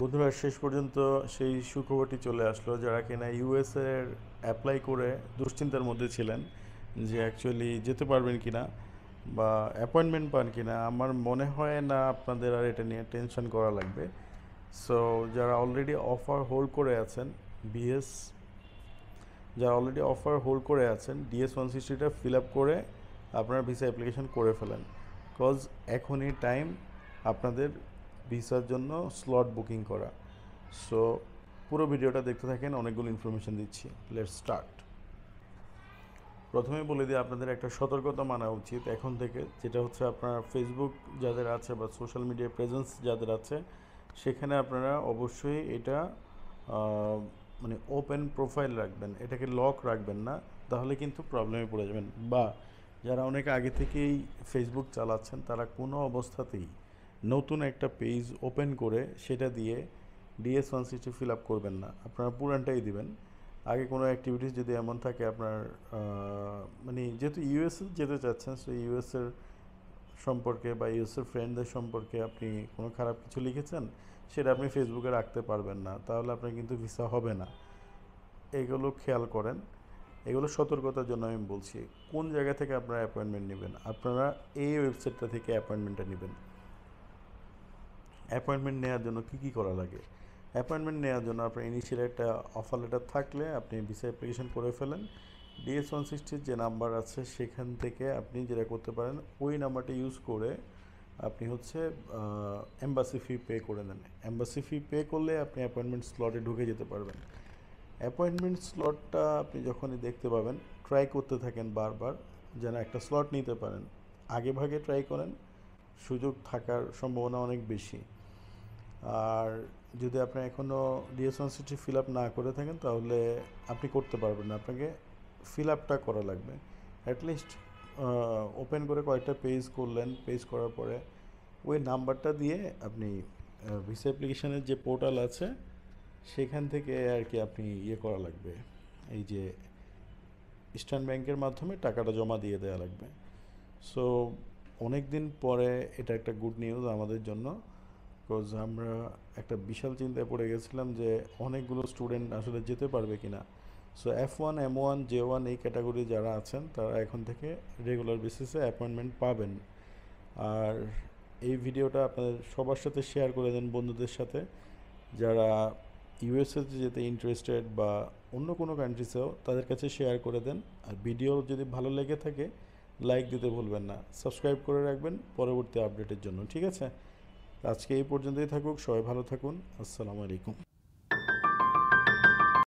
বন্ধুরা শেষ পর্যন্ত সেই সুখবরটি চলে আসলো যারা কিনা ইউএস এর অ্যাপ্লাই করে দুশ্চিন্তার মধ্যে ছিলেন যে অ্যাকচুয়ালি যেতে পারবেন কিনা বা অ্যাপয়েন্টমেন্ট পান কিনা। আমার মনে হয় না আপনাদের আর এটা নিয়ে টেনশন করা লাগবে। সো যারা অলরেডি অফার হোল্ড করে আছেন বিএস যারা অলরেডি অফার হোল্ড করে আছেন DS-160টা ফিল আপ করে আপনার ভিসা অ্যাপ্লিকেশন করে ফেলেন। কজ এখনই টাইম আপনাদের ভিসার জন্য স্লট বুকিং করা। সো পুরো ভিডিওটা দেখতে থাকেন, অনেকগুলো ইনফরমেশন দিচ্ছি। Let's start. প্রথমে বলে দিই আপনাদের একটা সতর্কতা মানা উচিত এখন থেকে, যেটা হচ্ছে আপনার ফেসবুক যাদের আছে বা সোশ্যাল মিডিয়া প্রেজেন্স যাদের আছে সেখানে আপনারা অবশ্যই এটা মানে ওপেন প্রোফাইল রাখবেন, এটাকে লক রাখবেন না, তাহলে কিন্তু প্রবলেমে পড়ে যাবেন। বা যারা অনেক আগে থেকেই ফেসবুক চালাচ্ছেন তারা কোনো অবস্থাতেই নতুন একটা পেজ ওপেন করে সেটা দিয়ে DS-160 ফিল আপ করবেন না, আপনারা পুরানটাই দিবেন। আগে কোনো অ্যাক্টিভিটিস যদি এমন থাকে আপনার মানে যেহেতু ইউএসএ যেতে চাচ্ছেন, সো ইউএসের সম্পর্কে বা ইউএসের ফ্রেন্ডদের সম্পর্কে আপনি কোনো খারাপ কিছু লিখেছেন সেটা আপনি ফেসবুকে রাখতে পারবেন না, তাহলে আপনার কিন্তু ভিসা হবে না। এগুলো খেয়াল করেন, এগুলো সতর্কতার জন্য আমি বলছি। কোন জায়গা থেকে আপনারা অ্যাপয়েন্টমেন্ট নেবেন, আপনারা এই ওয়েবসাইটটা থেকে অ্যাপয়েন্টমেন্টটা নেবেন। অ্যাপয়েন্টমেন্ট নেওয়ার জন্য কী কী করা লাগে? অ্যাপয়েন্টমেন্ট নেওয়ার জন্য আপনার ইনিশিয়াল একটা অফার লেটার থাকলে আপনি ভিসা অ্যাপ্লিকেশন করে ফেলেন। DS-160 যে নাম্বার আছে সেখান থেকে আপনি যেটা করতে পারেন, ওই নাম্বারটা ইউজ করে আপনি হচ্ছে এম্বাসি ফি পে করে দেন। এম্বাসি ফি পে করলে আপনি অ্যাপয়েন্টমেন্ট স্লটে ঢুকে যেতে পারবেন। অ্যাপয়েন্টমেন্ট স্লটটা আপনি যখনই দেখতে পাবেন ট্রাই করতে থাকেন বারবার, যেন একটা স্লট নিতে পারেন। আগে ভাগে ট্রাই করেন, সুযোগ থাকার সম্ভাবনা অনেক বেশি। আর যদি আপনি এখনও DS-160 ফিল আপ না করে থাকেন তাহলে আপনি করতে পারবেন না, আপনাকে ফিল আপটা করা লাগবে। অ্যাটলিস্ট ওপেন করে কয়েকটা পেজ করলেন, পেজ করার পরে ওই নাম্বারটা দিয়ে আপনি ভিসা অ্যাপ্লিকেশনের যে পোর্টাল আছে সেখান থেকে আর কি আপনি ইয়ে করা লাগবে, এই যে ইস্টার্ন ব্যাংকের মাধ্যমে টাকাটা জমা দিয়ে দেওয়া লাগবে। সো অনেক দিন পরে এটা একটা গুড নিউজ আমাদের জন্য, বিকজ আমরা একটা বিশাল চিন্তায় পড়ে গেছিলাম যে অনেকগুলো স্টুডেন্ট আসলে যেতে পারবে কিনা। সো F1 M1 J1 এই ক্যাটাগরি যারা আছেন তারা এখন থেকে রেগুলার বেসিসে অ্যাপয়েন্টমেন্ট পাবেন। আর এই ভিডিওটা আপনাদের সবার সাথে শেয়ার করে দেন, বন্ধুদের সাথে যারা ইউএসএতে যেতে ইন্টারেস্টেড বা অন্য কোনো কান্ট্রিসেও, তাদের কাছে শেয়ার করে দেন। আর ভিডিও যদি ভালো লেগে থাকে লাইক দিতে ভুলবেন না, সাবস্ক্রাইব করে রাখবেন পরবর্তী আপডেটের জন্য। ঠিক আছে, আজকে এই পর্যন্তই থাকুক, সবাই ভালো থাকুন, আসসালামু আলাইকুম।